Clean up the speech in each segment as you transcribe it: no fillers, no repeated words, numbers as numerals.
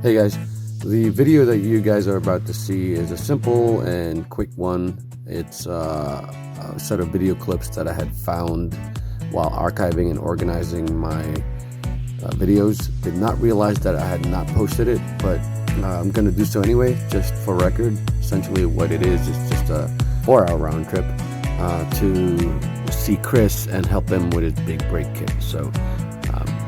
Hey guys, the video that you guys are about to see is a simple and quick one. It's a set of video clips that I had found while archiving and organizing my videos. Did not realize that I had not posted it, but I'm gonna do so anyway, just for record. Essentially what it is just a 4-hour round trip to see Khris and help him with his big brake kit. So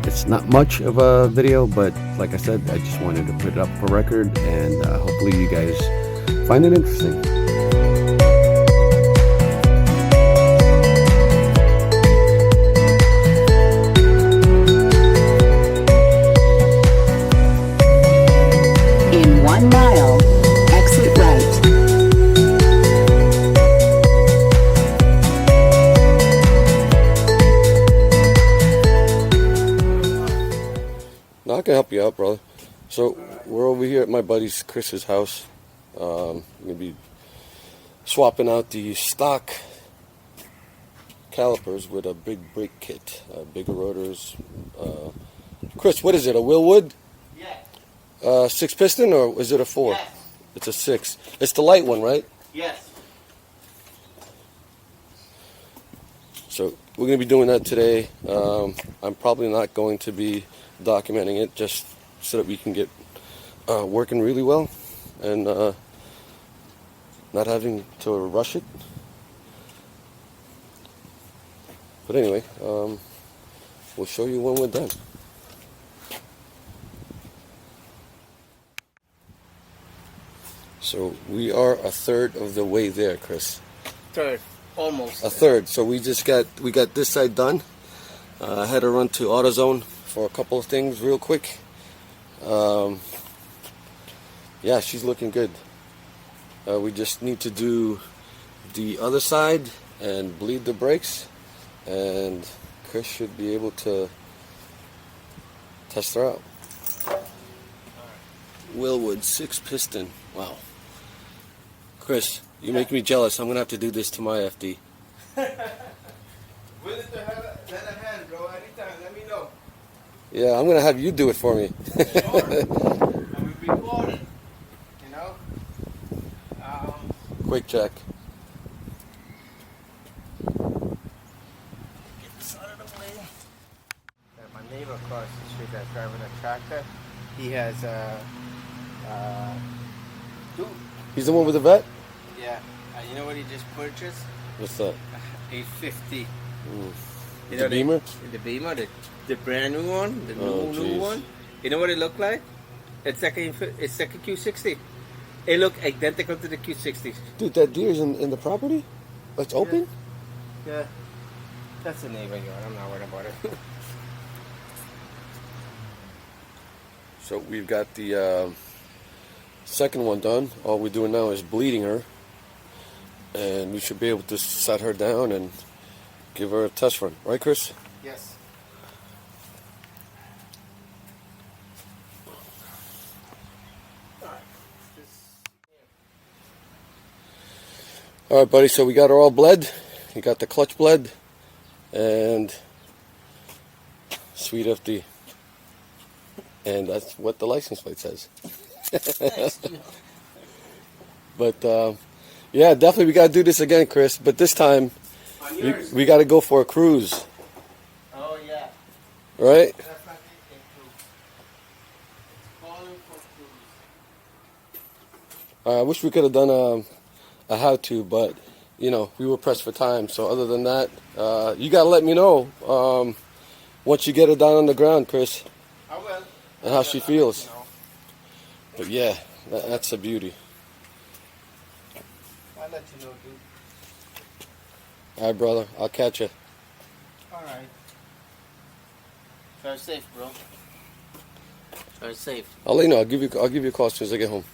it's not much of a video, but like I said, I just wanted to put it up for record, and hopefully you guys find it interesting. In 1 mile, exit right. Now I can help you out, brother. So we're over here at my buddy's Chris's house. I'm gonna be swapping out the stock calipers with a big brake kit, bigger rotors. Khris, what is it? A Wilwood? Yes. 6 piston, or is it a 4? Yes. It's a 6. It's the light one, right? Yes. So we're gonna be doing that today. I'm probably not going to be documenting it, just so that we can get working really well and not having to rush it. But anyway, we'll show you when we're done. So we are a third of the way there, Khris. Third. Almost. A third. So we got this side done. I had to run to AutoZone for a couple of things real quick. Yeah, she's looking good. We just need to do the other side and bleed the brakes, and Khris should be able to test her out. Wilwood 6 piston. Wow. Khris, you make me jealous. I'm gonna have to do this to my FD. Willing to lend a hand, bro. Anytime, let me know. Yeah, I'm gonna have you do it for me. Sure. And we recorded, you know. Quick check. Get this out of the way. My neighbor across the street that's driving a tractor, he has dude. He's the one with the vet? Yeah. You know what he just purchased? What's that? 850. You The know Beamer? The Beamer, the brand new one, the Oh, new geez. one. You know what it looked like? It's like a Q60. It looked identical to the Q60. Dude, that deer's in the property? It's open? Yeah. That's a neighbor yard. I'm not worried about it. So we've got the second one done. All we're doing now is bleeding her, and we should be able to set her down and give her a test run. Right, Khris? Yes. All right, buddy. So we got her all bled. We got the clutch bled, and sweet FD. And that's what the license plate says. But yeah, definitely we got to do this again, Khris. But this time we got to go for a cruise, Oh, yeah. right? That's not the cruise. It's calling for cruise. I wish we could have done a how-to, but you know, we were pressed for time. So other than that, you got to let me know once you get her down on the ground, Khris, I will. and how she feels. You know. But yeah, that's a beauty. I'll let you know, dude. All right, brother. I'll catch you. All right. Drive safe, bro. Drive safe. I'll let you know. I'll give you a call as soon as I get home.